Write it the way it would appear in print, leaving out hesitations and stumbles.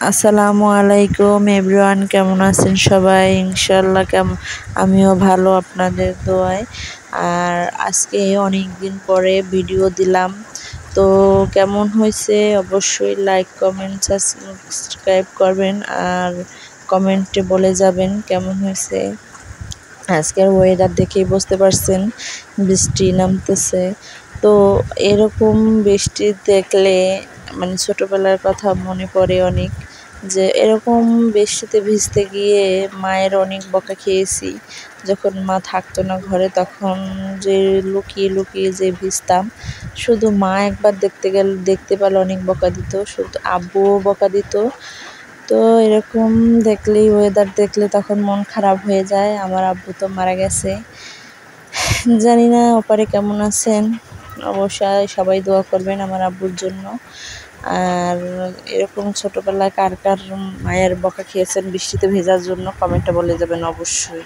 আসসালামু আলাইকুম এভরিওয়ান, কেমন আছেন সবাই? ইনশাল্লাহ আমিও ভালো আপনাদের দোয়ায়। আর আজকে অনেক দিন পরে ভিডিও দিলাম, তো কেমন হয়েছে অবশ্যই লাইক কমেন্ট সাবস্ক্রাইব করবেন আর কমেন্টে বলে যাবেন কেমন হয়েছে। আজকের ওয়েদার দেখেই বুঝতে পারছেন বৃষ্টি নামতেছে। তো এরকম বৃষ্টি দেখলে মানে ছোটবেলার কথা মনে পড়ে অনেক, যে এরকম বৃষ্টিতে ভিজতে গিয়ে মায়ের অনেক বকা খেয়েছি। যখন মা থাকতো না ঘরে তখন যে লুকিয়ে লুকিয়ে যে ভিজতাম, শুধু মা একবার দেখতে পেলে অনেক বকা দিত, শুধু আব্বুও বকা দিত। তো এরকম দেখলেই ওয়েদার দেখলে তখন মন খারাপ হয়ে যায়। আমার আব্বু তো মারা গেছে, জানি না ওপারে কেমন আছেন। অবশ্যই সবাই দোয়া করবেন আমার আব্বুর জন্য। আর এরকম ছোটোবেলায় কার কার মায়ের বকা খেয়েছেন বৃষ্টিতে ভেজার জন্য কমেন্টে বলে যাবেন অবশ্যই।